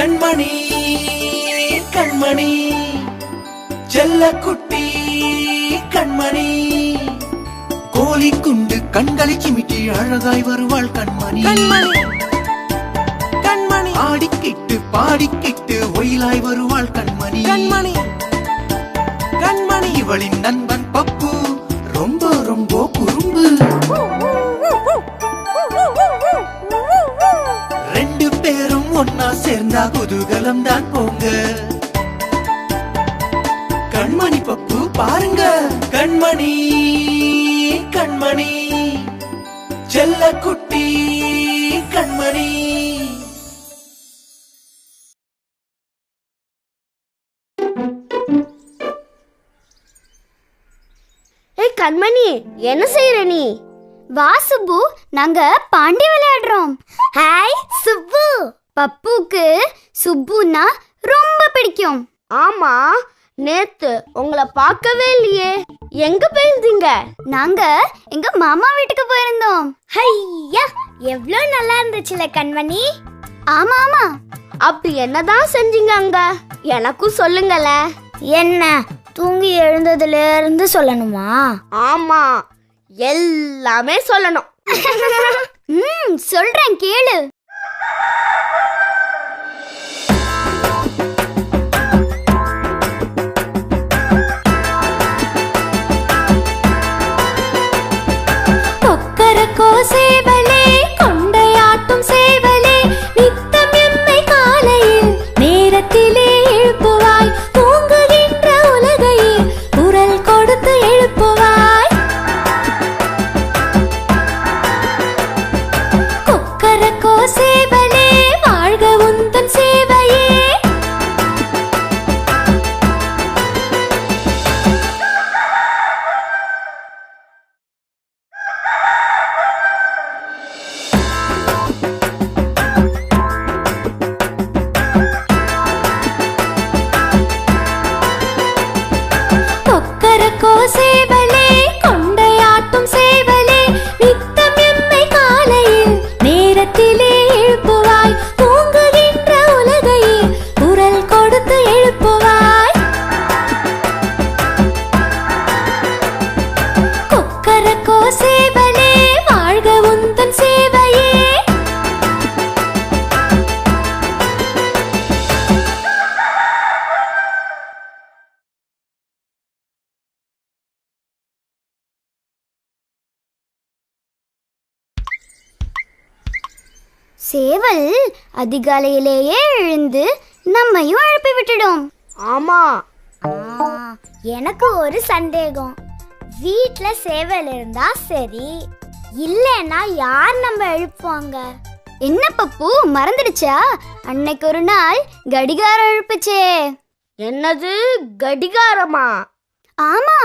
கண்மணி கண்மணி செல்லக்குட்டி கண்மணி கோழி குண்டு கண்களை சிமிட்டி அழகாய் வருவாள் கண்மணி கண்மணி கண்மணி ஆடிக்கிட்டு பாடிக்கிட்டு ஒயிலாய் வருவாள் கண்மணி கண்மணி கண்மணி இவளின் நண்பன் பப்பு ரொம்ப ரொம்ப குறும்பு ரெண்டு பேரும் ஒன்னா சேர்ந்தா குதூகலம் தான் போங்க கண்மணி பப்பு பாருங்க கண்மணி கண்மணி செல்லக்குட்டி கண்மணி கண்மணி என்ன செய்யற நீ? வா சுப்பு, நாங்க பாண்டி விளையாடுறோம். ஹாய் சுப்பு. பப்புக்கு சுப்புனா ரொம்ப பிடிக்கும். ஆமா, நேத்து உங்களை பார்க்கவே இல்லையே. எங்க போயிருந்தீங்க? நாங்க எங்க மாமா வீட்டுக்கு போயிருந்தோம். ஐயா, எவ்வளவு நல்லா இருந்துச்சுல கண்மணி. ஆமா ஆமா. அப்படி என்னதான் செஞ்சீங்க அங்க? எனக்கும் சொல்லுங்கள. என்ன, தூங்கி எழுந்ததுல இருந்து சொல்லணுமா? ஆமா, எல்லாமே சொல்லணும். சொல்றேன் கேளு. கொக்கரக்கோ சேவலே, கொண்டையாட்டும் சேவலே, நித்தம் எம்மை காலையில் நேரத்திலே எழுப்புவாய். தூங்குகின்ற உலகையே குரல் கொடுத்து எழுப்புவாய். கொக்கரக்கோ சேவலே, வாழ்க உந்தன் சேவையே. கொக்கரக்கோ சேவலே, கொண்டையாட்டும் சேவலே, நித்தம் எம்மை காலையில் நேரத்திலே எழுப்புவாய். தூங்குகின்ற உலகையே குரல் கொடுத்து எழுப்புவாய். கொக்கரக்கோ சேவலே, வாழ்க உந்தன் சேவையே. சேவல் அதிகாலையிலேயே எழுந்து நம்மையும் எழுப்பி விட்டுடும். ஆமா, எனக்கு ஒரு சந்தேகம். வீட்ல சேவல் இருந்தா சரி, இல்லைன்னா யார் நம்ம எழுப்புவாங்க? என்ன பப்பு, மறந்துடுச்சா? அன்னைக்கு ஒரு நாள் கடிகாரம் எழுப்புச்சே. என்னது கடிகாரமா? ஆமா.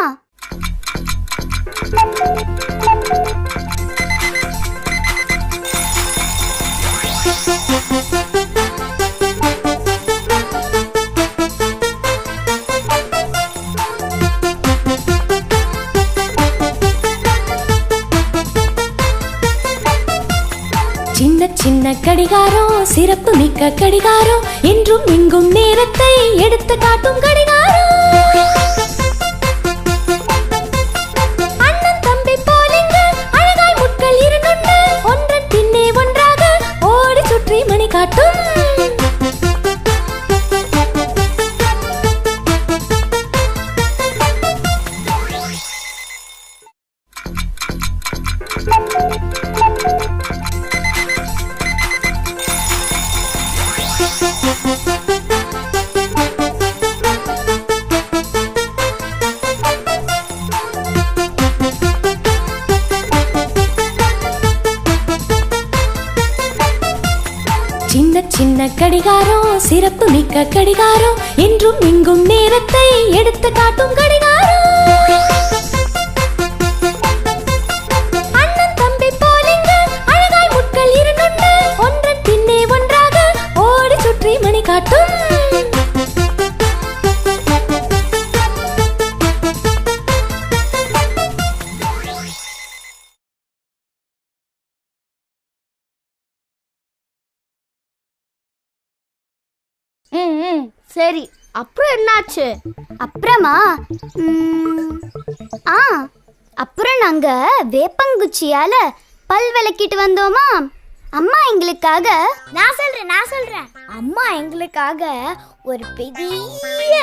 சின்ன சின்ன கடிகாரம், சிறப்பு மிக்க கடிகாரம், என்றும் இங்கும் நேரத்தை எடுத்து காட்டும் கடிகாரம். அண்ணன் தம்பி போலிங்க அழகாய் முட்கள் இருந்துண்டு, ஒன்றன் பின்னே ஒன்றாக ஓடி சுற்றி மணி காட்டும். சின்ன சின்ன கடிகாரம், சிறப்பு மிக்க கடிகாரம், என்றும் இங்கும் நேரத்தை எடுத்து காட்டும் கடிகாரம். ம் சரி, அப்புறம் என்னாச்சு? அப்புறமா அப்புறம் நாங்க வேப்பங்குச்சியால பல் விளக்கிட்டு வந்தோமா. அம்மா எங்களுக்காக நான் சொல்றேன் அம்மா எங்களுக்காக ஒரு பெரிய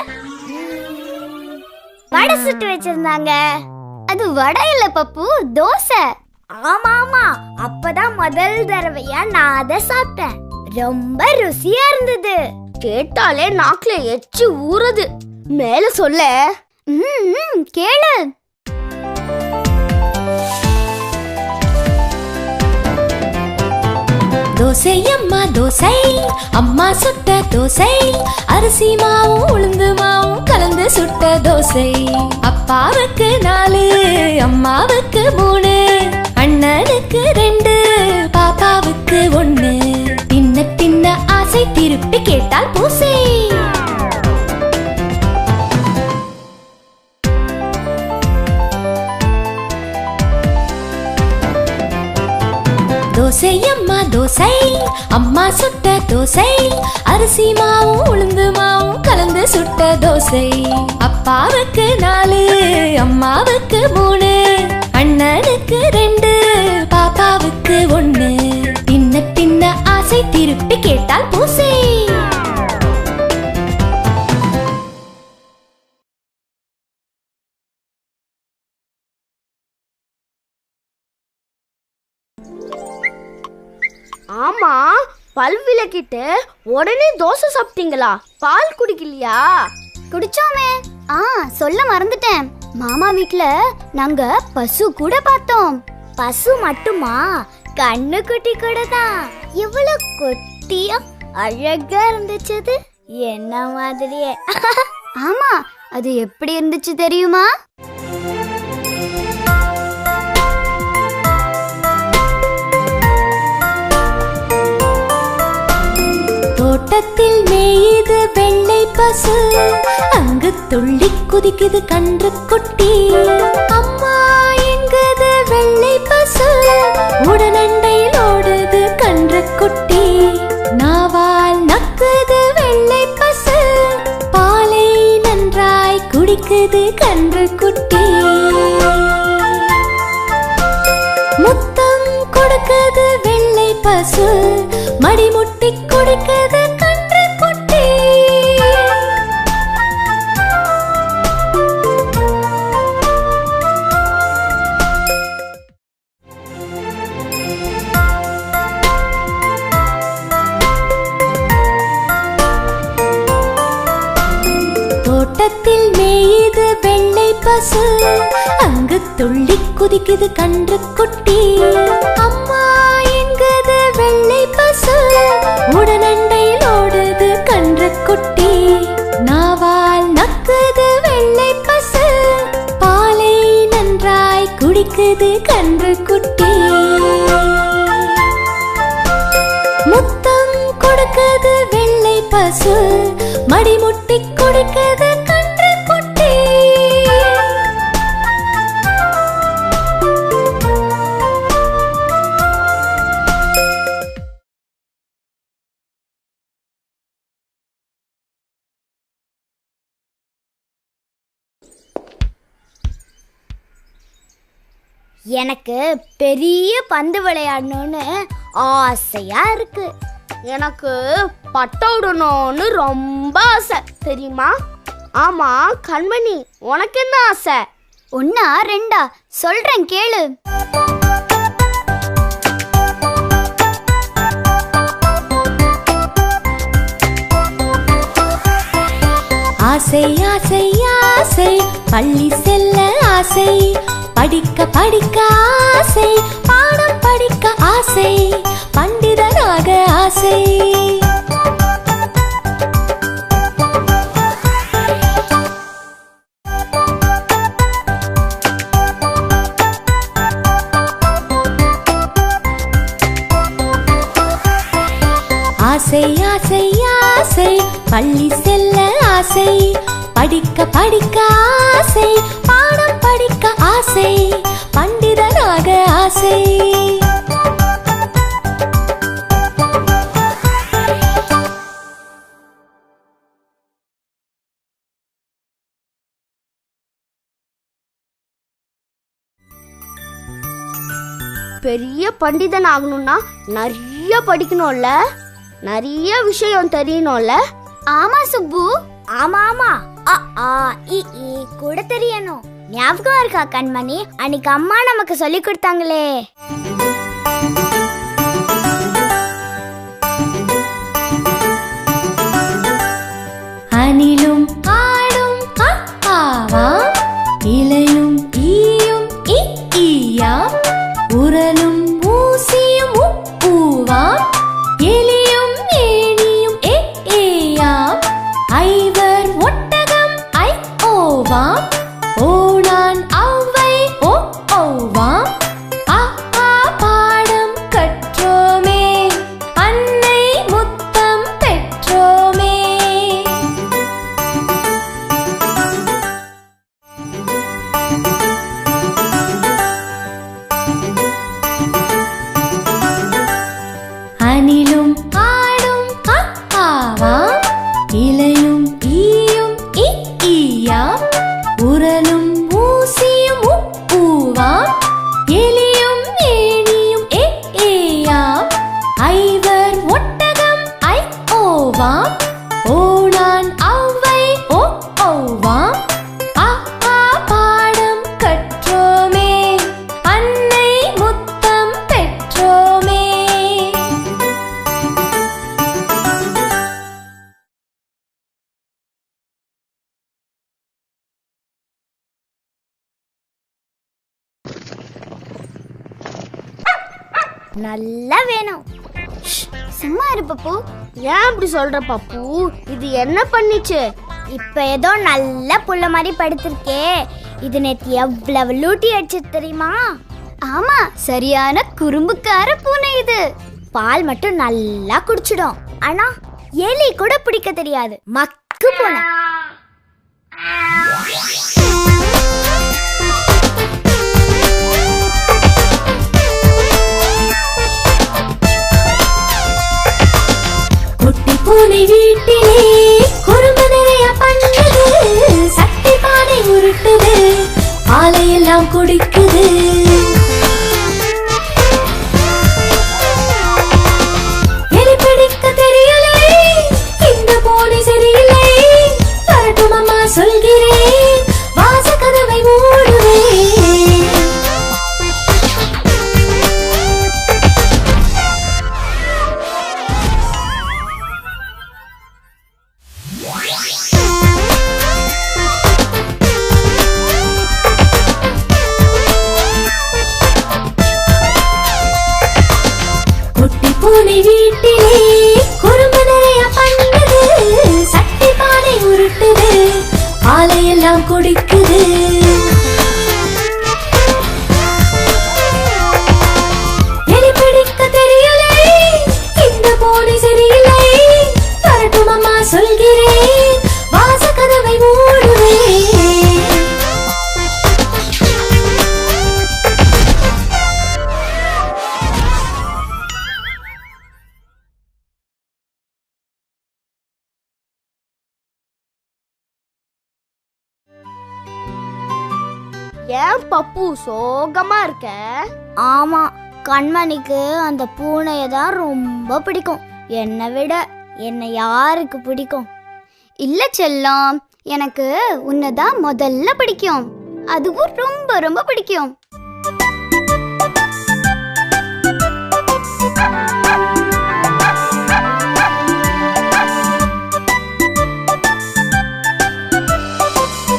வடை சுட்டு வச்சிருந்தாங்க. அது வடை இல்ல பப்பு, தோசை. ஆமா அப்பதான் முதல் தடவையா நான் அதை சாப்பிட்டேன். ரொம்ப ருசியா இருந்தது. கேட்டாலே நாக்குல எச்சி ஊறுது. மேல சொல்ல. கேளு. தோசை அம்மா தோசை, அம்மா சுட்ட தோசை, அரிசி மாவும் உளுந்து மாவும் கலந்து சுட்ட தோசை. அப்பாவுக்கு 4, அம்மாவுக்கு 3, அண்ணனுக்கு 2, பாப்பாவுக்கு 1. தின்ன தின்ன ஆசை திருப்பி கேட்டால் பூசை. தோசை அம்மா தோசை, அம்மா சுட்ட தோசை, அரிசி மாவும் உளுந்து மாவும் கலந்து சுட்ட தோசை. அப்பாவுக்கு 4, அம்மாவுக்கு 3, அண்ணனுக்கு 2, பாப்பாவுக்கு 1. தின்ன தின்ன ஆசை திருப்பி கேட்டால் பூசை. ஆமா, பல் விளக்கிட்டு உடனே தோசை சாப்பிட்டீங்களா? பால் குடிக்கலையா? குடிச்சோமே. சொல்ல மறந்துட்டேன். மாமா வீட்ல நாங்க பசு கூட பார்த்தோம். பசு மட்டுமா, கண்ணு குட்டி கூட தான். எவ்வளவு குட்டியா அழகா இருந்துச்சு. அது என்ன மாதிரியே. ஆமா, அது எப்படி இருந்துச்சு தெரியுமா? தோட்டத்தில் மேயுது வெள்ளை பசு, அங்கு துள்ளி குதிக்குது கன்று குட்டி. அம்மா என்குது வெள்ளை பசு, உடனண்டையில் ஓடுது கன்று குட்டி. நாவால் நக்குது வெள்ளை பசு, பாலை நன்றாய் குடிக்குது கன்று குட்டி. முத்தம் கொடுக்குது வெள்ளை பசு, மடிமுட்டி கொடுக்குது கன்று குட்டி. தோட்டத்தில் மேயுது வெள்ளை பசு, அங்கு துள்ளி குதிக்குது கன்று குட்டி. அம்மா என்குது வெள்ளை பசு, உடனண்டையில் ஓடுது கன்று குட்டி. நாவால் நக்குது வெள்ளை பசு, பாலை நன்றாய் குடிக்குது கன்று குட்டி. முத்தம் கொடுக்குது வெள்ளை பசு, மடிமுட்டி கொடுக்குது கன்று குட்டி. எனக்கு பெரிய பந்து விளையாடணும்னு ஆசையா இருக்கு. எனக்கு பட்டை விடணும்னு ரொம்ப ஆசை, தெரியுமா? ஆமா கண்மணி, உனக்கு என்ன ஆசை? 1 2 சொல்றேன் கேளு. ஆசை ஆசை ஆசை, பள்ளி செல்ல ஆசை, படிக்க படிக்க ஆசை, பாடம் படிக்க ஆசை, பண்டிதனாக ஆசை. ஆசை ஆசை ஆசை, பள்ளி செல்ல ஆசை, படிக்க படிக்க ஆசை, பாடம் படிக்க ஆசை, பண்டிதனாக ஆசை. பெரிய பண்டிதன் ஆகணும்னா நிறைய படிக்கணும்ல, நிறைய விஷயம் தெரியணும்ல. ஆமா சுப்பு, ஆமா ஆமா. அ ஆ இ ஈ கூட தெரியணும். ஞாபகம் இருக்கா கண்மணி, அன்னைக்கு அம்மா நமக்கு சொல்லி கொடுத்தாங்களே. அணிலும் ஆடும் ஆவாம், இலையும் ஈயும் ஈயாம், உரலும் ஊசியும் ஊவாம், எலியும் ஏணியும் ஏயாம், ஐவர் ஒட்டகம் ஐ ஓவாம், ஓணான் ஔவை ஓ ஓவாம். ஆ ஆ பாடம் கற்றோமே, அன்னை முத்தம் பெற்றோமே. அணிலும் ஆடும் ஆவாம், இலையும் ஈயும் ஈயாம், உரலும் ஊசியும் ஊவாம், எலியும் ஏணியும் ஏயாம், ஐவர் ஒட்டகம் ஐ ஓவாம், ஓணான் ஔவை ஓ ஓவாம். ஆ ஆ பாடம் கற்றோமே, அன்னை முத்தம் பெற்றோமே. நல்லா வேணும். சும்மா இரு பப்பு. ஏன் அப்படி சொல்ற பப்பு? இது என்ன பண்ணிச்சு? இப்ப ஏதோ நல்ல புள்ள மாதிரி படுத்திருக்கே. இது நேத்து எவ்வளவு லூட்டி அடிச்சு தெரியுமா? ஆமா, சரியான குறும்புக்கார பூனை இது. பால் மட்டும் நல்லா குடிச்சிடும், ஆனா எலி கூட பிடிக்க தெரியாது. மக்கு பூனை. குட்டி பூனை வீட்டிலே குறும்பு நிறைய பண்ணுது, சட்டி பானை உருட்டுது, பாலையெல்லாம் குடிக்குது. எலி பிடிக்க தெரியலை, இந்த பூனை சரியில்லை, வரட்டும் அம்மா சொல்கிறேன், வாசக்கதவை மூடுவேன். பூனை வீட்டிலே குறும்பு நிறைய பண்ணுது, சட்டி பானை உருட்டுது, பாலையெல்லாம் குடிக்குது. எலி பிடிக்க தெரியலை, இந்த பூனை சரியில்லை, வரட்டும் அம்மா சொல்கிறேன், வாசக்கதவை மூடுவேன். ஏன் பப்பு சோகமா இருக்க? ஆமா, கண்மணிக்கு அந்த பூனையை தான் ரொம்ப பிடிக்கும். என்னை விட என்னை யாருக்கு பிடிக்கும்? இல்ல செல்லம், எனக்கு உன்னைதான் முதல்ல பிடிக்கும். அதுவும் ரொம்ப ரொம்ப பிடிக்கும்.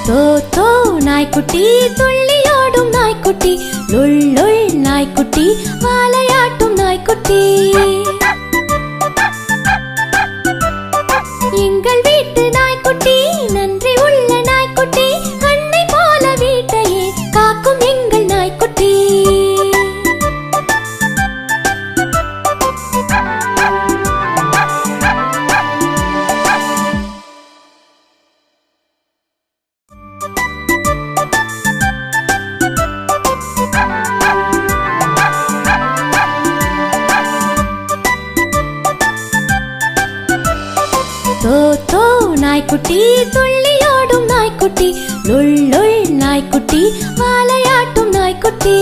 தோ தோ நாய்க்குட்டி, துள்ளியாடும் நாய்க்குட்டி, லுள் லுள் நாய்க்குட்டி, வாலையாட்டும் நாய்க்குட்டி. எங்கள் வீட்டு நாய்க்குட்டி நன்றி உள்ள நாய்க்குட்டி, அன்னை போல வீட்டையே காக்கும் எங்கள் நாய்க்குட்டி. தோ தோ நாய்க்குட்டி, துள்ளியாடும் நாய்க்குட்டி, லுள் லுள் நாய்க்குட்டி, வாலையாட்டும் நாய்க்குட்டி.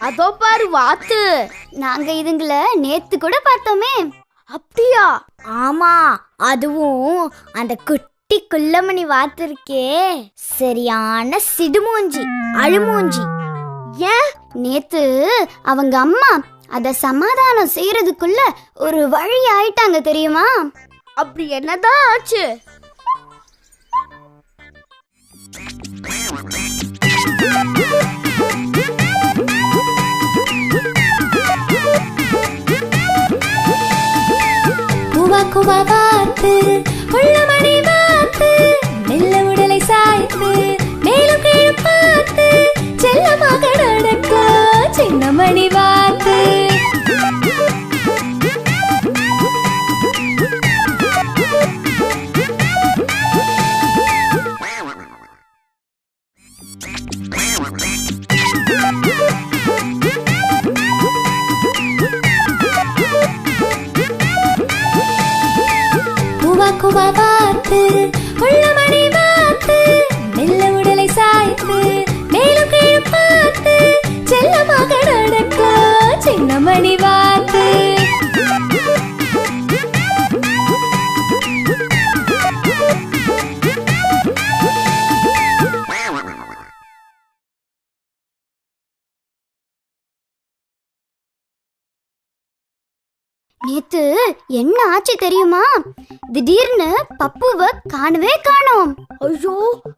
அதோ பாரு வாத்து. நாங்க இதுங்கள நேத்து கூட பார்த்தோமே. அப்படியா? ஆமா, அதுவும் அந்த குட்டி குள்ளமணி வாத்து இருக்கே, சரியான சிடுமூஞ்சி, அழுமூஞ்சி. ஏன்? நேத்து அவங்க அம்மா அத சமாதானம் செய்யறதுக்குள்ள ஒரு வழி ஆயிட்டாங்க தெரியுமா? அப்படி என்னதான் ஆச்சு? குவா குவா வாத்து உள்ளமணி வாத்து மெல்ல உடலை சாய்த்து மேலும் கீழ் பார்த்து செல்லமாக நடக்கும் சின்னமணி வாத்து. குவா குவா வாத்து உள்ளமணி வாத்து மெல்ல உடலை சாய்த்து மேலும் கீழ் பார்த்து செல்லமாக நடக்கும் சின்னமணி வாத்து. நேத்து என்ன ஆச்சு தெரியுமா? திடீர்னு பப்புவை காணவே காணோம். ஐயோ,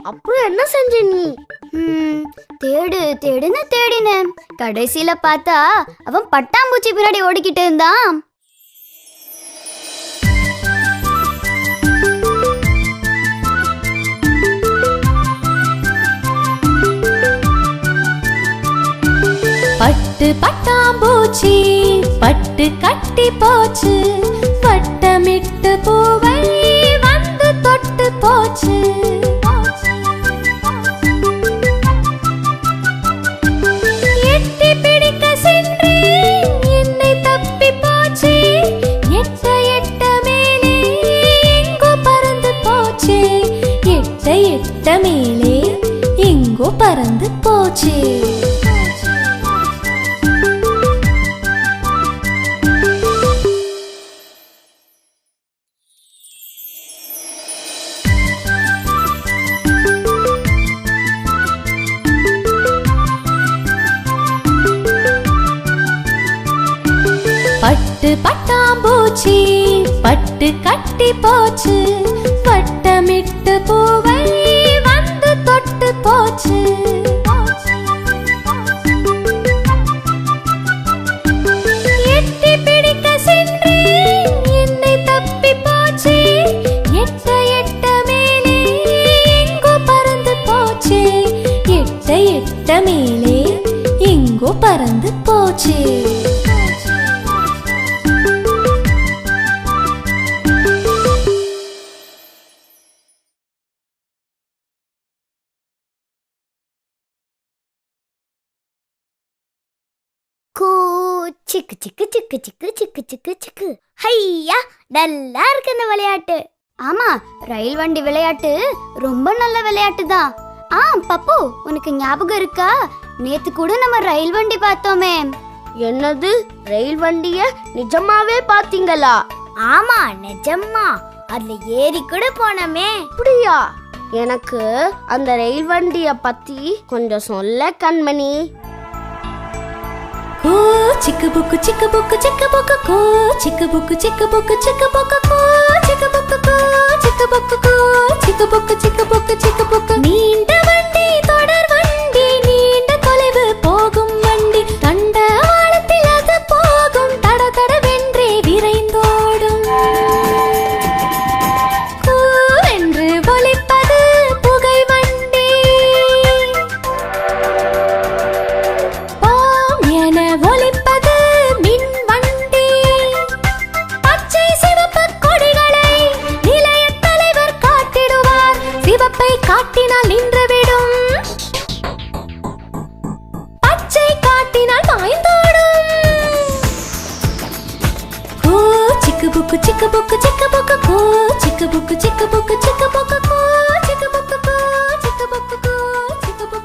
அப்புறம் என்ன செஞ்ச நீ? தேடு தேடுன்னு தேடினேன். கடைசியில பார்த்தா அவன் பட்டாம்பூச்சி பின்னாடி ஓடிக்கிட்டு இருந்தான். பட்டு பட்டாம்பூச்சி பட்டு கட்டி போச்சு, வட்டமிட்டு பூவை வந்து தொட்டு போச்சு. எட்டி பிடிக்க சென்றேன் என்னை தப்பி போச்சு, எட்ட எட்ட மேலே எங்கோ பறந்து போச்சு, எட்ட எட்ட மேலே எங்கோ பறந்து போச்சு. பட்டு பட்டாம்பூச்சி பட்டு கட்டி போச்சு, வட்டமிட்டு பூவை வந்து தொட்டு போச்சு. எட்டி பிடிக்க சென்றேன் என்னை தப்பி போச்சு, எட்ட எட்ட மேலே எங்கோ பறந்து போச்சு, எட்ட எட்ட மேலே எங்கோ பறந்து போச்சு. சிக்கு சிக்கு சிக்கு சிக்கு சிக்கு சிக்கு சிக்கு. ஹையா, நல்லா இருக்கு இந்த விளையாட்டு. ஆமா, ரயில் வண்டி விளையாட்டு ரொம்ப நல்ல விளையாட்டு தான். பப்பு, உனக்கு ஞாபகம் இருக்கா? நேத்து கூட நம்ம ரயில் வண்டி பார்த்தோமே. என்னது, ரயில் வண்டிய நிஜமாவே பாத்தீங்களா? ஆமா, நிஜமா. அதுல ஏறி கூட போனோமே. அப்படியா? எனக்கு அந்த ரயில் வண்டிய பத்தி கொஞ்சம் சொல்ல கண்மணி. கோ சிக்கு புக்கு சிக்கு புக்கு சிக்கு புக்கு கோ சிக்கு புக்கு சிக்கு புக்கு சிக்கு புக்கு கோ சிக்கு புக்கு கோ சிக்கு புக்கு கோ சிக்கு புக்கு சிக்கு புக்கு சிக்கு புக்கு. நீண்ட வண்டி தொடர் வண்டி, நீண்ட தொலைவு போகும் வண்டி, கண்ட ஆழத்தில் அது போகும், தட தடவென்றே விரைந்தோடும். கூ என்று ஒலிப்பது புகை வண்டி, பாம் என ஒலிப்பது மின் வண்டி. பச்சை சிவப்பு கொடிகளை நிலைய தலைவர் காட்டிடுவார், சிவப்பை காட்டினால் நின்றுவிடும், பச்சை காட்டினால் பாய்ந்தோடும். கோ சிக்கு புக்கு சிக்கு புக்கு சிக்கு புக்கு கோ சிக்கு புக்கு சிக்கு புக்கு சிக்கு புக்கு கோ சிக்கு புக்கு கோ சிக்கு புக்கு கோ சிக்கு புக்கு.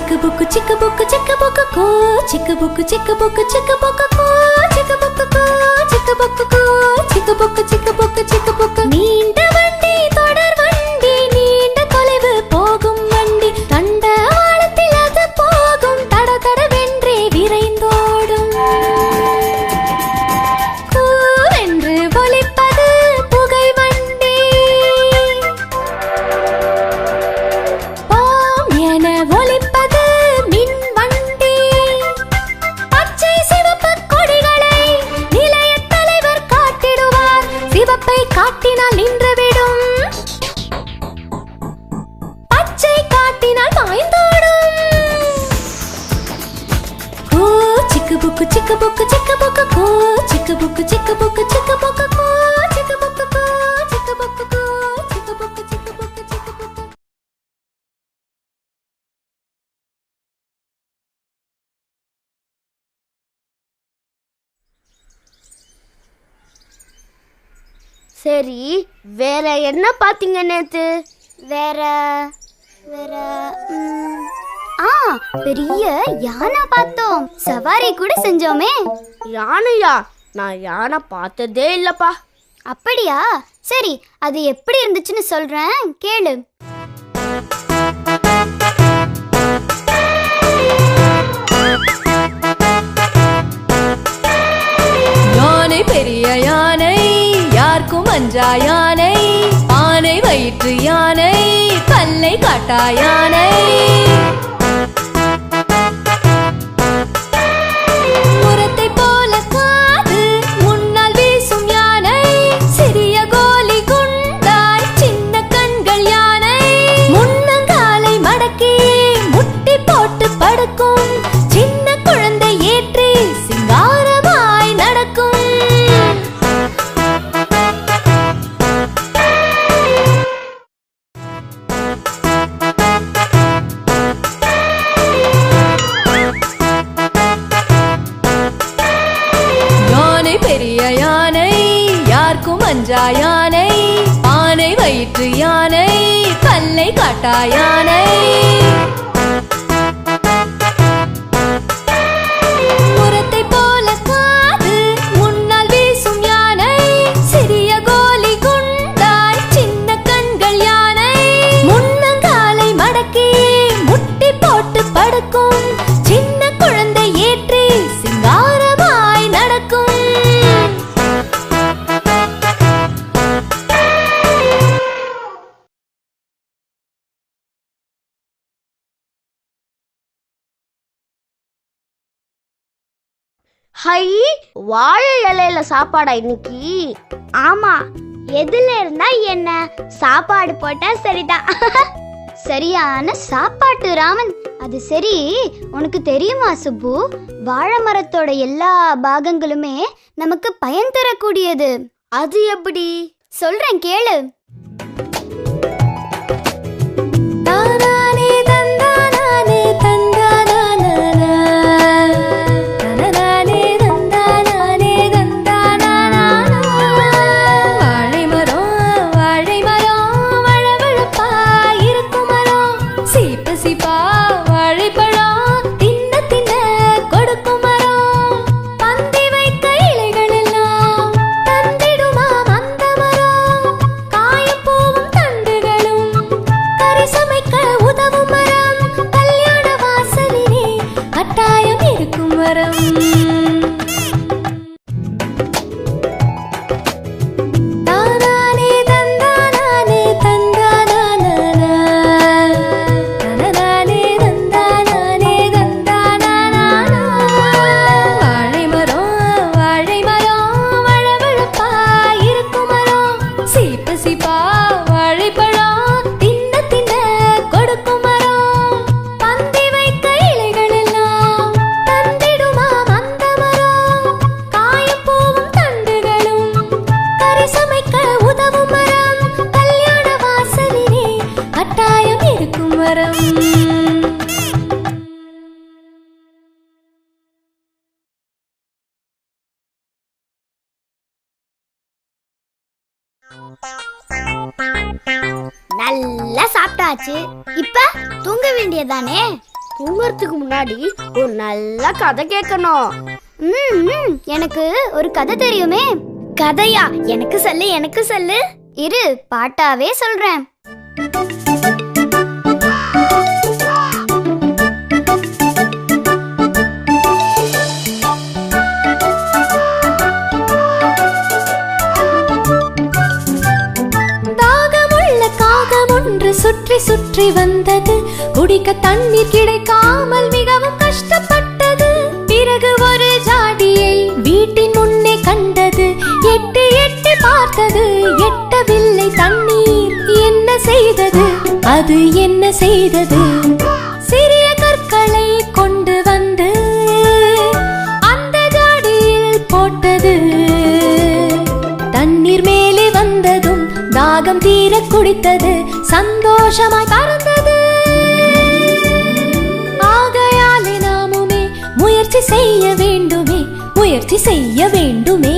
சிக்கு புக்கு சிக்கு புக்கு சிக்கு புக்கு கோ சிக்கு புக்கு சிக்கு புக்கு சிக்கு புக்கு கோ சிக்கு புக்கு கோ சிக்கு புக்கு கோ சிக்கு புக்கு சிக்கு புக்கு சிக்கு புக்கு நீண்ட வண்டி தொடர் வண்டி நீண்ட தொலைவு போகும் வண்டி தண்டவாளத்தில் அது போகும் தட தடவென்றே விரைந்தோடும் கூவென்று ஒலிப்பது புகை வண்டி ஓம் என ஒலிப்பது மின் வண்டி பச்சை சிவப்பு கொடிகளை நிலைய தலைவர் காட்டிடுவார் சிவப்பை காட்டினால் நின்றுவிடும் பச்சை காட்டினால் பாய்ந்தோடும் கோ சிக்கு புக்கு சிக்கு புக்கு சிக்கு புக்கு கோ சிக்கு புக்கு சிக்கு புக்கு சிக்கு புக்கு கோ சிக்கு புக்கு கோ சிக்கு புக்கு கோ சிக்கு புக்கு சிக்கு புக்கு சிக்கு புக்கு சரி, வேற என்ன பாத்தீங்க நேத்து? வேற வேற ஆ பெரிய யானை பார்த்தோம். சவாரி கூட செஞ்சோமே. யானையா? நான் யானை பார்த்ததே இல்லப்பா. அப்படியா? சரி, அது எப்படி இருந்துச்சுன்னு சொல்றேன், கேளு. யானை பெரிய யானை யாருக்கும் அஞ்சா யானை ஆனை வயிற்று யானை பல்லை காட்டா யானை முரத்தை போல காது முன்னால் வீசும் யானை சிறிய கோலி குண்டாய் சின்ன கண்கள் யானை முன்னங்காலை மடக்கி முட்டி போட்டு படுக்கும் சின்ன குழந்தை ஏற்றி சிங்காரமாய் நடக்கும் யானை பெரிய யானை யாருக்கும் அஞ்சா யானை ஆனை வயிற்று யானை பல்லை காட்டா யானை முரத்தை போல காது முன்னால் வீசும் யானை சிறிய கோலி குண்டாய் சின்ன கண்கள் யானை முன்னங்காலை மடக்கி முட்டி போட்டு படுக்கும் சின்ன குழந்தை ஏற்றி சிங்காரமாய் நடக்கும் ஹை, வாழை இலையில சாப்பாடா இன்னைக்கு? ஆமா, எதுல இருந்தா என்ன, சாப்பாடு போட்டா சரிதான். சரியான சாப்பாட்டு ராமன். அது சரி, உனக்கு தெரியுமா சுப்பு, வாழை மரத்தோட எல்லா பாகங்களுமே நமக்கு பயன் தரக்கூடியது. அது எப்படி? சொல்றேன் கேளு. தானானே தந்தானானே தந்தானானா தனனானே தந்தானானே தந்தானானா வாழை மரம் வழவழப்பா இருக்கும் மரம் சீப்பு சீப்பா வாழைப்பழம் தின்ன தின்ன கொடுக்கும் மரம் பந்தி வைக்க இலைகள் எல்லாம் தந்திடுமா அந்த மரம் காயும் பூவும் தண்டுகளும் கறி சமைக்க உதவும் மரம் கல்யாண வாசலிலே கட்டாயம் இருக்கும் மரம் தானானே தந்தானானே தந்தானானா தனனானே தந்தானானே தந்தானானா வாழை மரம் வழவழப்பா இருக்கும் மரம் சீப்பு சீப்பா வாழைப்பழம் தின்ன தின்ன கொடுக்கும் மரம் பந்தி வைக்க இலைகள் எல்லாம் தந்திடுமா அந்த மரம் காயும் பூவும் தண்டுகளும் கறி சமைக்க உதவும் மரம் கல்யாண வாசலிலே கட்டாயம் இருக்கும் மரம் நல்லா சாப்பிட்டாச்சு, இப்ப தூங்க வேண்டியதானே? தூங்கறதுக்கு முன்னாடி ஒரு நல்ல கதை கேட்கணும். எனக்கு ஒரு கதை தெரியுமே. கதையா? எனக்கு சொல்லு, எனக்கு சொல்லு. இரு, பாட்டாவே சொல்றேன். சுற்றி சுற்றி வந்தது, குடிக்க தண்ணீர் கிடைக்காமல் மிகவும் கஷ்டப்பட்டது. பிறகு ஒரு ஜாடியை வீட்டின் முன்னே கண்டது. எட்டி எட்டி பார்த்தது, எட்டவில்லை தண்ணீர். என்ன செய்தது? அது என்ன செய்தது? சிறிய கற்களை கொண்டு வந்து அந்த ஜாடியில் போட்டது. தண்ணீர் மேலே வந்ததும் தாகம் தீர குடித்தது, சந்தோஷமாய் பறந்தது. ஆகையாலே நாமுமே முயற்சி செய்ய வேண்டுமே, முயற்சி செய்ய வேண்டுமே.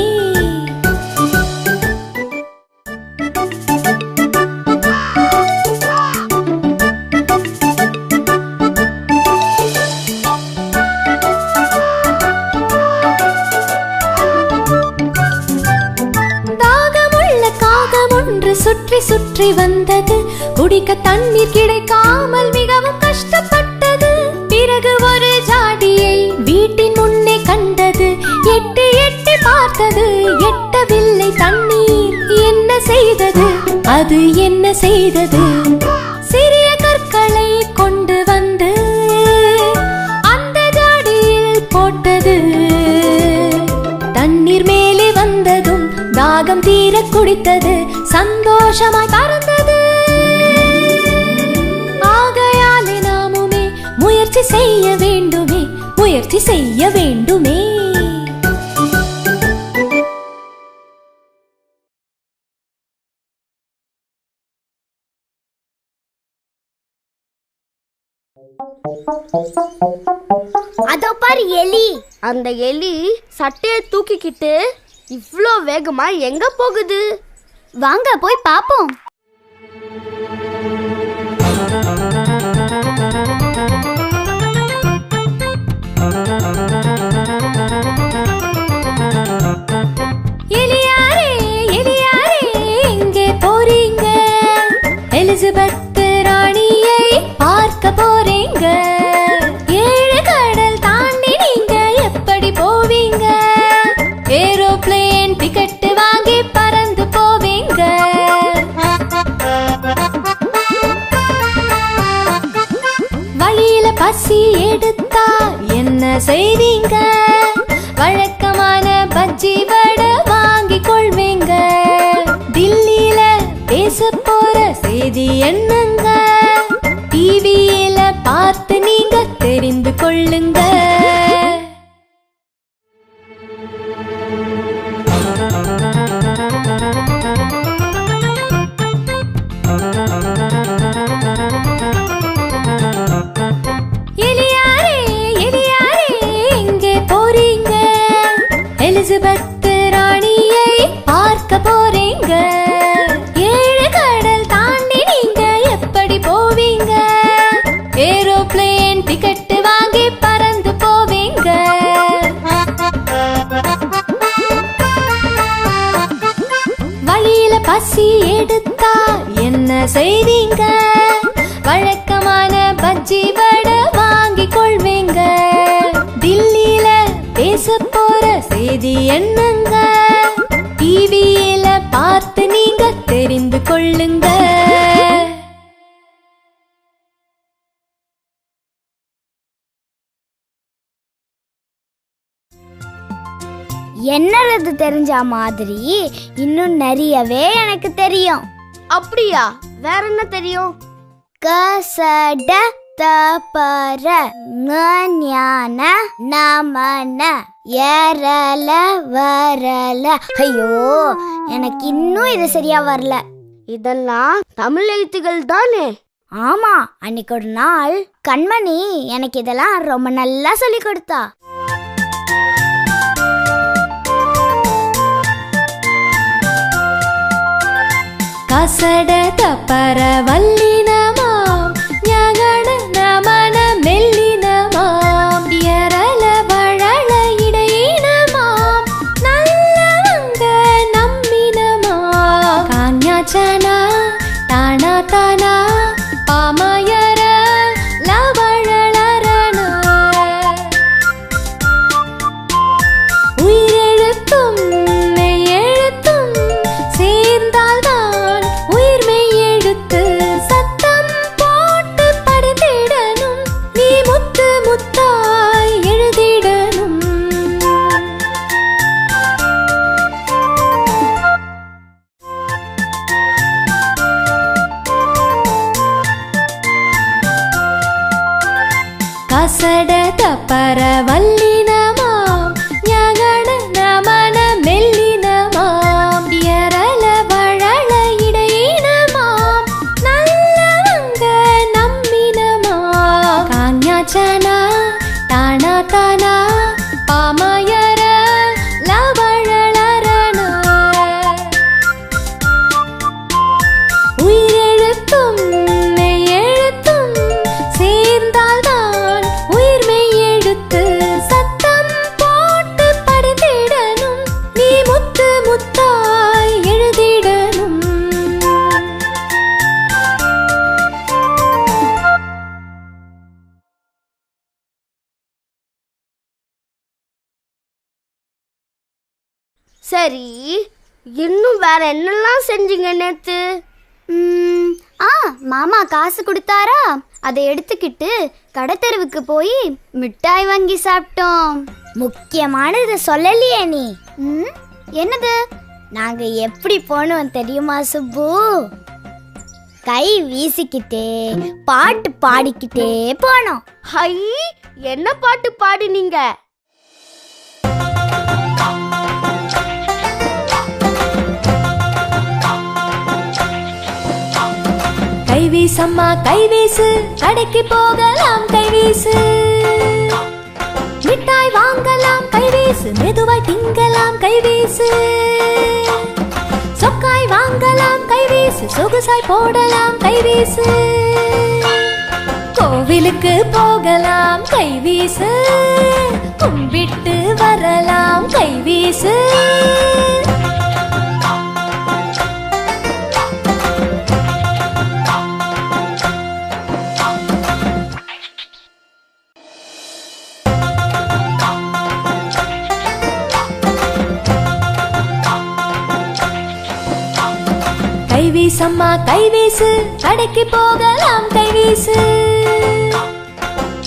சுற்றி சுற்றி வந்தது, குடிக்க தண்ணீர் கிடைக்காமல் மிகவும் கஷ்டப்பட்டது. பிறகு ஒரு ஜாடியை வீட்டின் முன்னே கண்டது. எட்டி எட்டி பார்த்தது, எட்டவில்லை தண்ணீர். என்ன செய்தது? அது என்ன செய்தது? சிறிய கற்களை கொண்டு வந்து அந்த ஜாடியில் போட்டது. தண்ணீர் மேலே வந்ததும் தாகம் தீர குடித்தது, சந்தோஷமாய் பறந்தது. ஆகையாலே நாமுமே முயற்சி செய்ய வேண்டுமே, முயற்சி செய்ய வேண்டுமே. அதோ பாரு எலி. அந்த எலி சட்டையை தூக்கிக்கிட்டு இவ்ளோ வேகமா எங்க போகுது? வாங்க போய் பாப்போம். எலியாரே, எலியாரே, எங்கே போறீங்க? எலிசபெத் ராணியை பார்க்க போறீங்க. 7 கடல் தாண்டி நீங்க எப்படி போவீங்க? ஏரோப்ளேன் டிக்கெட் வாங்கி பறந்து போவீங்க. வழியில பசி எடுத்தா என்ன செய்வீங்க? வழக்கமான பஜ்ஜி வடை வாங்கி கொள்வீங்க. தில்லியில பேச போற செய்தி என்னங்க? டிவியில பார்த்து நீங்க தெரிந்து கொள்ளுங்க. எலியாரே, எலியாரே, எங்கே போறீங்க? எலிசபெத் ராணியை பார்க்க போறீங்க. 7 கடல் தாண்டி நீங்க எப்படி போவீங்க? ஏரோப்ளேன் டிக்கெட் வாங்கி பறந்து போவீங்க. வழியில பசி எடுத்தா என்ன செய்வீங்க? வழக்கமான பஜ்ஜி வடை வாங்கி கொள்வீங்க. தில்லியில பேச போற செய்தி என்னங்க? டிவியில பார்த்து நீங்க தெரிந்து கொள்ளுங்க. என்னது தெரிஞ்ச மாதிரி இன்னும் நிறையவே எனக்கு தெரியும். அப்படியா? வேற என்ன தெரியும்? கசட தபர ஞான நமன ஏரல வரல. ஐயோ, எனக்கு இன்னும் இது சரியா வரல. இதெல்லாம் தமிழ் எழுத்துகள் தானே? ஆமா, அன்னைக்கு ஒரு நாள் கண்மணி எனக்கு இதெல்லாம் ரொம்ப நல்லா சொல்லி கொடுத்தா. கசட தப்பர வல்லினமாம் ஞான நமன மெல்லின சட தப்பர வல்லினமாம் ஞகன நமன மெல்லினமாம் எரள வழல இடையினமாம் நல்லவங்க நம்மினமாம் காஞ்ஞாச்சனா தானா தானா பாமயர லவழலரண உயிரெழுத்தும் மெய்யெழுத்தும் சேர்ந்தால்தான் உயிர் மெய்யெழுத்து சத்தம் போட்டு படித்திடணும் நீ முத்து முத்தாய் எழுதிடணும் சரி, இன்னும் வேற என்னெல்லாம் செஞ்சீங்க நேத்து? மாமா காசு கொடுத்தாரா, அதை எடுத்துக்கிட்டு கடத்தெருவுக்கு போய் மிட்டாய் வாங்கி சாப்பிட்டோம். முக்கியமானது சொல்லலையே நீ. என்னது? நாங்க எப்படி போனோம் தெரியுமா சுப்பு? கை வீசிக்கிட்டே பாட்டு பாடிக்கிட்டே போனோம். ஹை, என்ன பாட்டு பாடினீங்க? கைவீசம்மா கைவீசு கடைக்கு போகலாம் கைவீசு மிட்டாய் வாங்கலாம் கைவீசு மெதுவாய் திங்கலாம் கைவீசு சொக்காய் வாங்கலாம் கைவீசு சொகுசாய் போடலாம் கைவீசு கோவிலுக்கு போகலாம் கைவீசு கும்பிட்டு வரலாம் கைவீசு கைவீசம்மா கைவீசு கடைக்கு போகலாம் கைவீசு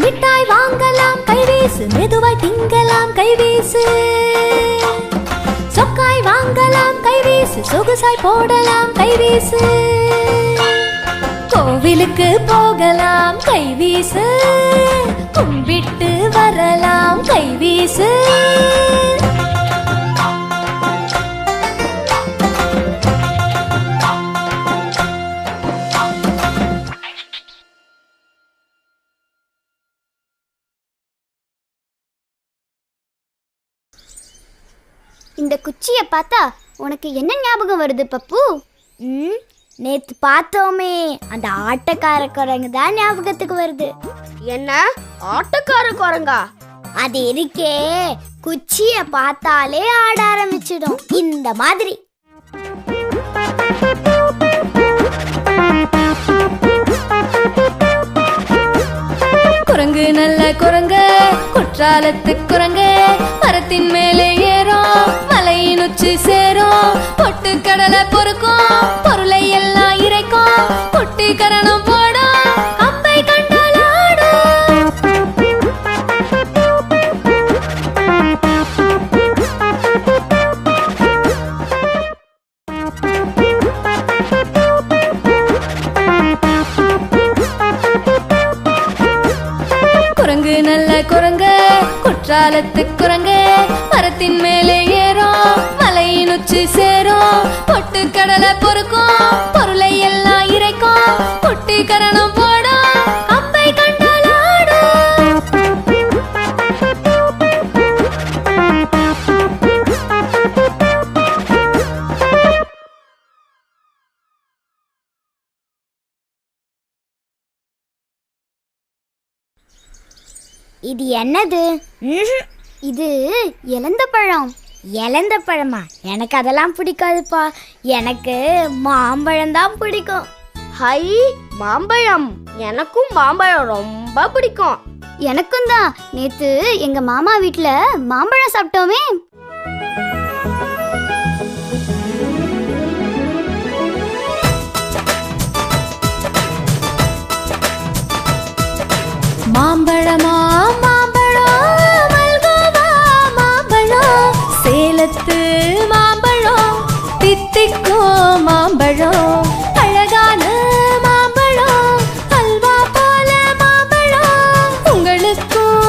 மிட்டாய் வாங்கலாம் கைவீசு மெதுவாய் திங்கலாம் கைவீசு சொக்காய் வாங்கலாம் கைவீசு சொகுசாய் போடலாம் கைவீசு கோவிலுக்கு போகலாம் கைவீசு கும்பிட்டு வரலாம் கைவீசு இந்த குச்சியை பார்த்தா உனக்கு என்ன ஞாபகம் வருது பப்பு? நேத்து பார்த்தோமே அந்த ஆட்டக்கார குரங்கு தான் ஞாபகத்துக்கு வருது. என்ன ஆட்டக்கார குரங்கா? அது இருக்கே, குச்சிய பார்த்தாலே ஆட ஆரம்பிச்சிடும் இந்த மாதிரி. குரங்கு நல்ல குரங்கு குற்றாலத்து குரங்கு மரத்தின் மேலே ஏறும் மலையின் உச்சி சேரும் பொட்டு கடலை பொறுக்கும் பொருளை எல்லாம் இறைக்கும் குட்டி கரணம் போடும் கம்பை கண்டால் ஆடும். குரங்கு நல்ல குரங்கு குற்றாலத்து குரங்கு மரத்தின் மேலே ஏறும் மலையின் உச்சி சேரும் பொட்டு கடலை பொறுக்கும் பொருளை எல்லாம் இறைக்கும் குட்டி கரணம் போடும் கம்பை கண்டால் ஆடும். இது என்னது? இது இலந்த பழம். இலந்த பழமா? எனக்கு அதெல்லாம் பிடிக்காதுப்பா. எனக்கு மாம்பழம் தான் பிடிக்கும். ஹை, மாம்பழம். எனக்கும் மாம்பழம் ரொம்ப பிடிக்கும். எனக்கும் தான். நேத்து எங்க மாமா வீட்ல மாம்பழம் சாப்பிட்டோமே. மாம்பழமா மாம்பழம் மல்கோவா மாம்பழம் சேலத்து மாம்பழம் தித்திக்கும் மாம்பழம் அழகான மாம்பழம் அல்வா போல மாம்பழம் உங்களுக்கும்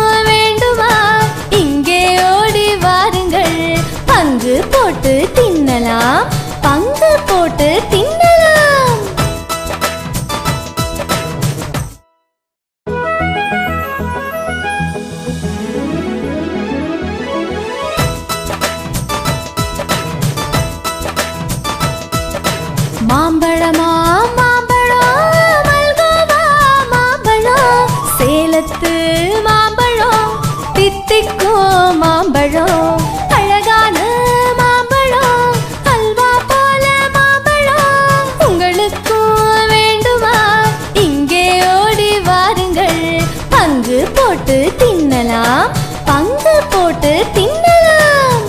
தின்னலாம், பங்கு போட்டு தின்னலாம்.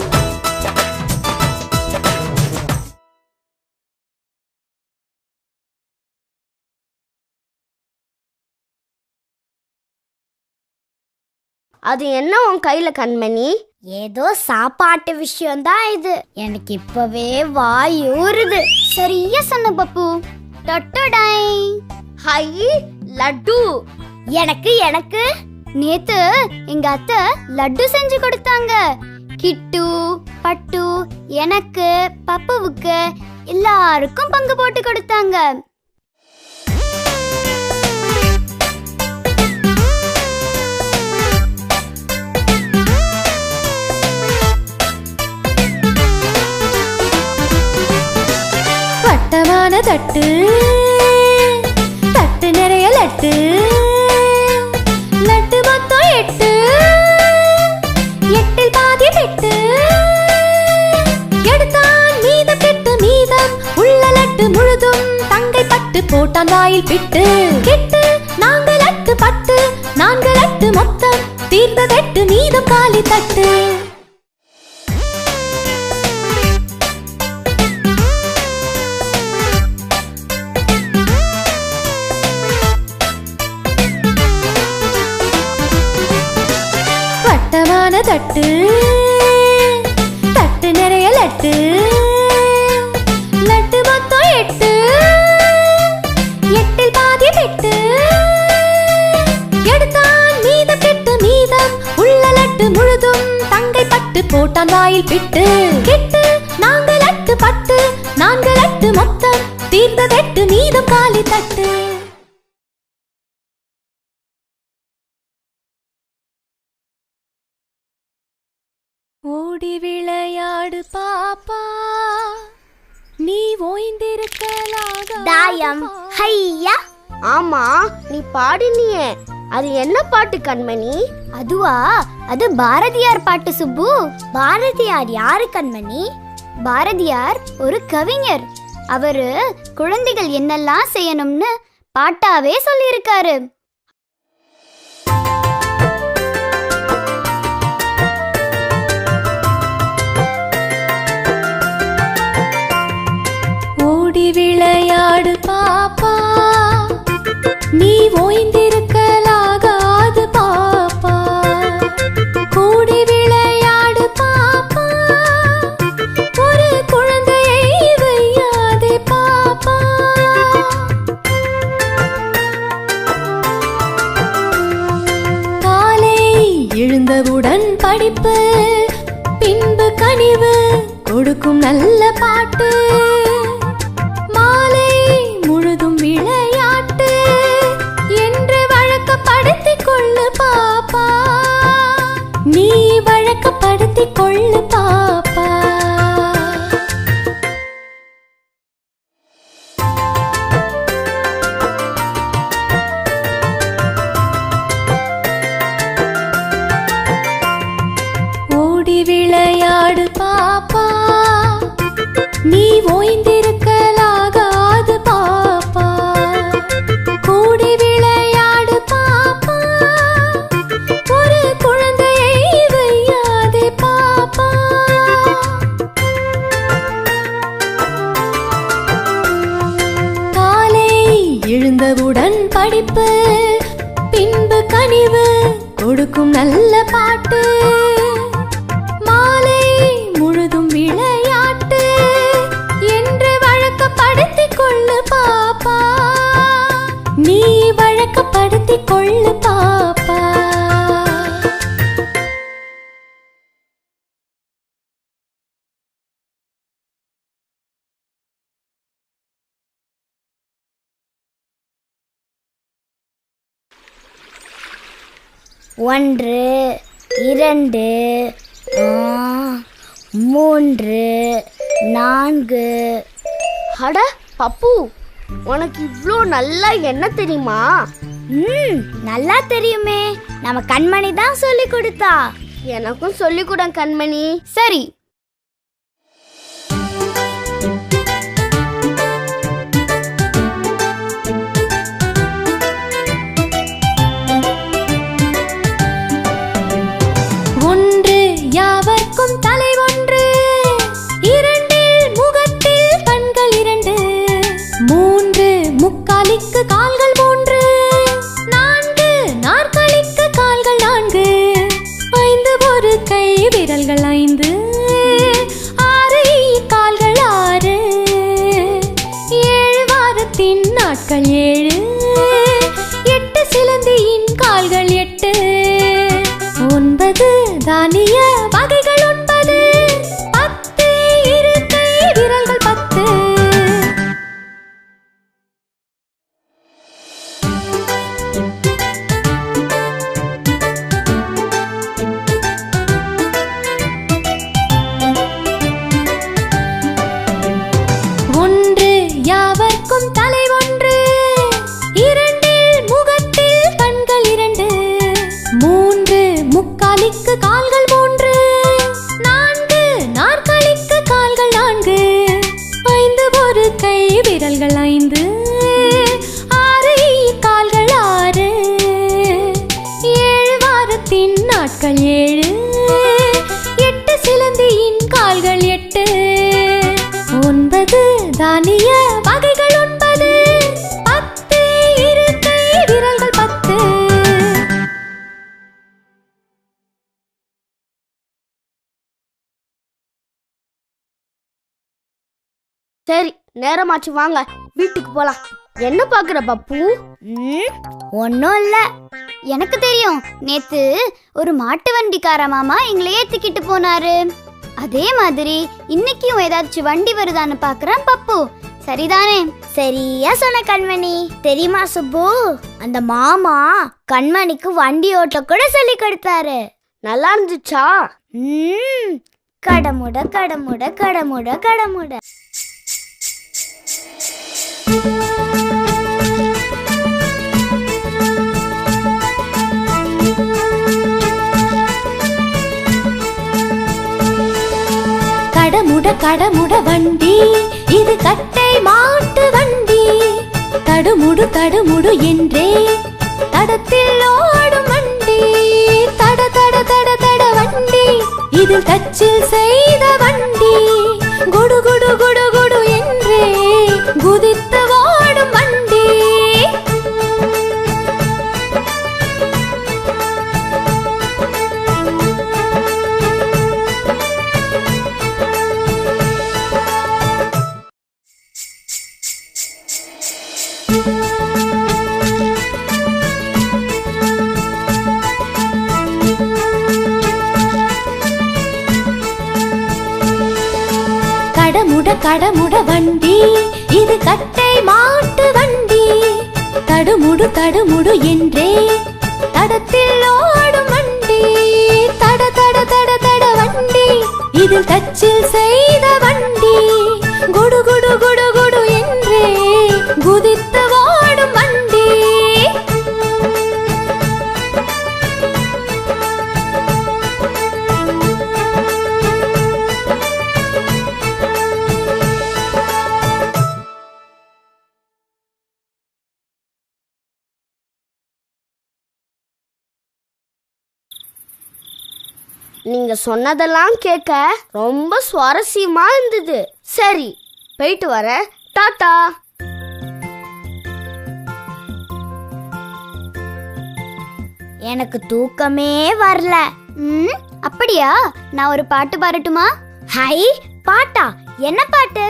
அது என்ன உன் கையில கண்மணி? ஏதோ சாப்பாட்டு விஷயம்தான் இது. எனக்கு இப்பவே வாய் ஊறுது. சரியா சொன்ன பப்பு. டொட்டடை. ஹை, லட்டு. எனக்கு எனக்கு நேத்து எங்க அத்தை லட்டு செஞ்சு கொடுத்தாங்க. கிட்டு, பட்டு, எனக்கு, பப்புவுக்கு எல்லாருக்கும் பங்கு போட்டு கொடுத்தாங்க. வட்டமான தட்டு, தட்டு நிறைய லட்டு, லட்டு மொத்தம் 8, 8இல் பாதி பெட்டு. எடுத்தான் மீதம் கெட்டு, மீதம் உள்ள லட்டு முழுதும் தங்கை பட்டு போட்டான் வாயில் பிட்டு. கெட்டு 4 லட்டு பட்டு, 4 லட்டு மொத்தம் தீர்ந்த கெட்டு, மீதம் காலி தட்டு. வட்டமான தட்டு, தட்டு நிறைய லட்டு, லட்டு மொத்தம் 8, 8இல் பாதி பெட்டு. எடுத்தான் மீதம் கெட்டு, மீதம் உள்ள லட்டு முழுதும் தங்கை பட்டு போட்டான் வாயில் பிட்டு. கெட்டு 4 லட்டு பட்டு, 4 லட்டு மொத்தம் தீர்ந்த கெட்டு, மீதம் காலி தட்டு. ஓடி விளையாடு பாப்பா, நீ ஓய்ந்திருக்கலாக. தாயம் ஹையா. ஆமா, நீ பாடினியே, அது என்ன பாட்டு கண்மணி? அதுவா? அது பாரதியார் பாட்டு சுப்பு. பாரதியார் யாரு கண்மணி? பாரதியார் ஒரு கவிஞர். அவரு குழந்தைகள் என்னெல்லாம் செய்யணும்னு பாட்டாவே சொல்லியிருக்காரு. ஓடி விளையாடு பாப்பா, நீ ஓய்ந்திருக்கலாகாது பாப்பா. கூடி விளையாடு பாப்பா, ஒரு குழந்தையை வையாதே பாப்பா. காலை எழுந்தவுடன் படிப்பு, பின்பு கனிவு கொடுக்கும் நல்ல பாட்டு. மாலை முழுதும் விளையாட்டு என்று வழக்கப்படுத்திக் கொள்ளு பாப்பா, நீ வழக்கப்படுத்திக் கொள்ளு பாப்பா. ஓடி விளையாடு பாப்பா, நீ ஓய்ந்திருக்கலாகாது பாப்பா. கூடி விளையாடு பாப்பா, ஒரு குழந்தையை வையாதே பாப்பா. காலை எழுந்தவுடன் படிப்பு, பின்பு கனிவு கொடுக்கும் நல்ல பாட்டு. மாலை முழுதும் விளையாட்டு என்று வழக்கப்படுத்திக் கொள்ளு பாப்பா, நீ வழக்கப்படுத்திக் கொள்ளு பாப்பா. ஒன்று, 2, 3, 4. அட பப்பு, உனக்கு இவ்ளோ நல்லா என்ன தெரியுமா? நல்லா தெரியுமே. நம்ம கண்மணி தான் சொல்லி கொடுத்தா. எனக்கும் சொல்லி கொடு கண்மணி. சரி. நாற்காலிக்கு கால்கள் 3 4 நாற்காலிக்கு கால்கள் 4 5 ஒரு கை விரல்கள் 5 6 கால்கள் 6 7 வாரத்தின் நாட்கள் 7 8 சிலந்தியின் கால்கள் 8 9 தானிய வகைகள் 9 10 இருக்கை விரல்கள் 10. சரி, நேரமாச்சு, வாங்க வீட்டுக்கு போலாம். என்ன பாக்குற பப்பு? ஒன்னும் இல்ல. எனக்கு தெரியும், நேத்து ஒரு மாட்டு வண்டிக்கார மாமா எங்களை ஏத்திக்கிட்டு போனாரு. அதே மாதிரி இன்னைக்கும் ஏதாச்சும் வண்டி வருதான்னு பாக்குறேன் பப்பு. சரிதானே? சரியா சொன்ன கண்மணி. தெரியுமா சுப்பு, அந்த மாமா கண்மணிக்கு வண்டி ஓட்ட கூட சொல்லி கொடுத்தாரு. நல்லா இருந்துச்சா? கடமுட கடமுட கடமுட கடமுட. கடமுட கடமுட வண்டி, இது கட்டை மாட்டு வண்டி. தடுமுடு தடுமுடு என்றே தடத்தில் ஓடும் வண்டி. தட தட தட தட வண்டி, இது தச்சில் செய்த வண்டி. குடு குடு குடு குடு என்றே குதித்து ஓடும் வண்டி. கடமுட கடமுட வண்டி, இது கட்டை மாட்டு வண்டி. தடுமுடு தடுமுடு என்றே தடத்தில் ஓடும் வண்டி. தட தட தட தட வண்டி, இது தச்சில் செய்த வண்டி. குடு குடு குடு குடு என்றே குதித்து ஓடும் வண்டி. நீங்க சொன்னதெல்லாம் கேட்க ரொம்ப சுவாரஸ்யமா இருந்தது. சரி, போயிட்டு வரேன். டாடா. எனக்கு தூக்கமே வரல. அப்படியா? நான் ஒரு பாட்டு பாடட்டுமா? ஹை, பாட்டா? என்ன பாட்டு?